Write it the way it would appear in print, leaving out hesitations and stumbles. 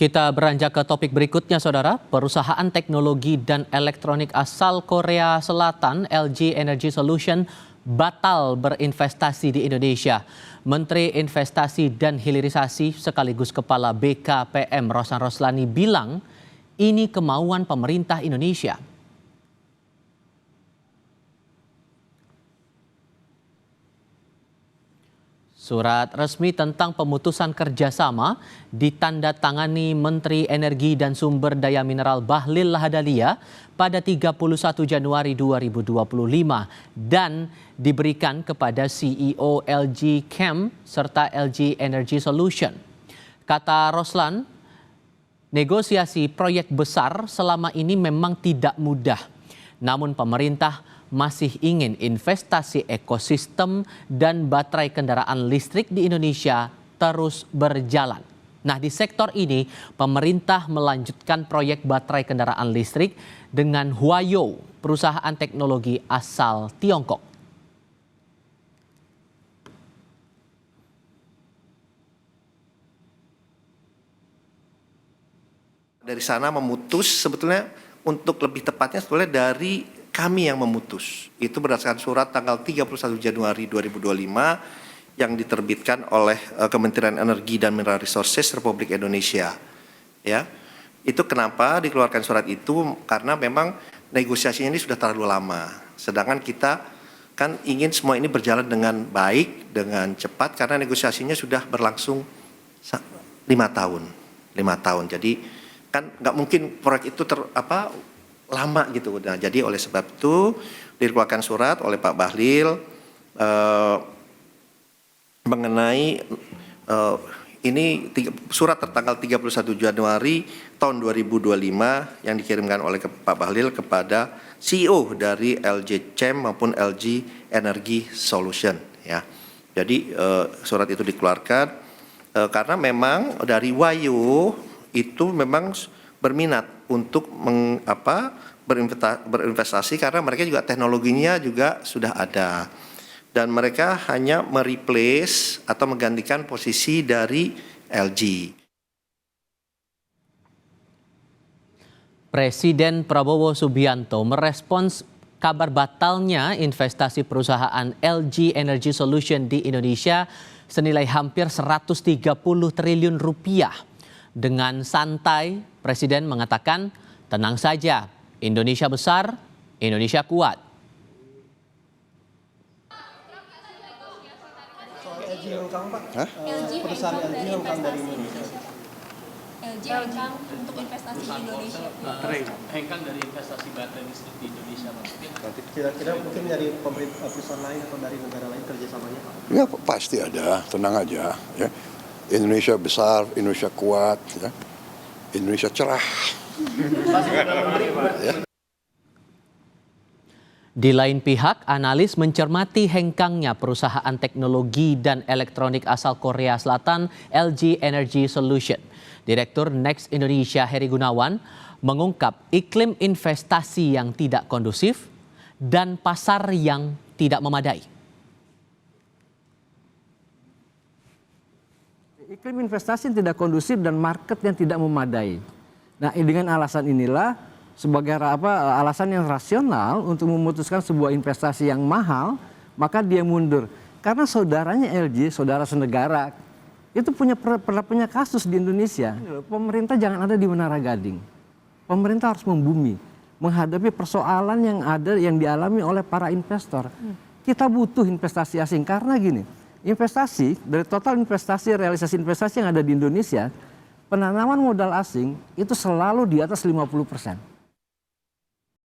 Kita beranjak ke topik berikutnya, Saudara. Perusahaan teknologi dan elektronik asal Korea Selatan, LG Energy Solution, batal berinvestasi di Indonesia. Menteri Investasi dan Hilirisasi sekaligus Kepala BKPM Roshan Roslani bilang ini kemauan pemerintah Indonesia. Surat resmi tentang pemutusan kerjasama ditandatangani Menteri Energi dan Sumber Daya Mineral Bahlil Lahadalia pada 31 Januari 2025 dan diberikan kepada CEO LG Chem serta LG Energy Solution. Kata Roslan, negosiasi proyek besar selama ini memang tidak mudah, namun pemerintah masih ingin investasi ekosistem dan baterai kendaraan listrik di Indonesia terus berjalan. Nah, di sektor ini pemerintah melanjutkan proyek baterai kendaraan listrik dengan Huayou, perusahaan teknologi asal Tiongkok. Dari sana memutus sebetulnya untuk lebih tepatnya sebetulnya dari kami yang memutus. Itu berdasarkan surat tanggal 31 Januari 2025 yang diterbitkan oleh Kementerian Energi dan Mineral Resources Republik Indonesia. Ya. Itu kenapa dikeluarkan surat itu, karena memang negosiasinya ini sudah terlalu lama. Sedangkan kita kan ingin semua ini berjalan dengan baik, dengan cepat, karena negosiasinya sudah berlangsung 5 tahun. 5 tahun. Jadi kan nggak mungkin proyek itu lama gitu. Nah, jadi oleh sebab itu dikeluarkan surat oleh Pak Bahlil mengenai ini surat tertanggal 31 Januari tahun 2025 yang dikirimkan oleh Pak Bahlil kepada CEO dari LG Chem maupun LG Energy Solution. Ya, jadi surat itu dikeluarkan karena memang dari Huayou itu memang berminat untuk berinvestasi karena mereka juga teknologinya juga sudah ada dan mereka hanya mereplace atau menggantikan posisi dari LG. Presiden Prabowo Subianto merespons kabar batalnya investasi perusahaan LG Energy Solution di Indonesia senilai hampir 130 triliun rupiah. Dengan santai, Presiden mengatakan, tenang saja, Indonesia besar, Indonesia kuat. Soal LG hengkang, Pak. Perusahaan LG hengkang dari Indonesia. LG hengkang untuk investasi di Indonesia. Hengkang dari investasi baterai listrik di Indonesia, Pak. Kira-kira mungkin dari perusahaan lain atau dari negara lain kerjasamanya, Pak? Ya pasti ada, tenang aja. Ya. Indonesia besar, Indonesia kuat, ya. Indonesia cerah. Di lain pihak, analis mencermati hengkangnya perusahaan teknologi dan elektronik asal Korea Selatan LG Energy Solution. Direktur Next Indonesia Heri Gunawan mengungkap iklim investasi yang tidak kondusif dan pasar yang tidak memadai. Iklim investasi yang tidak kondusif dan market yang tidak memadai. Nah, dengan alasan inilah sebagai alasan yang rasional untuk memutuskan sebuah investasi yang mahal, maka dia mundur. Karena saudaranya LG, saudara senegara, itu pernah punya kasus di Indonesia. Pemerintah jangan ada di Menara Gading. Pemerintah harus membumi, menghadapi persoalan yang ada yang dialami oleh para investor. Kita butuh investasi asing karena gini, investasi dari total investasi, realisasi investasi yang ada di Indonesia, penanaman modal asing itu selalu di atas 50%.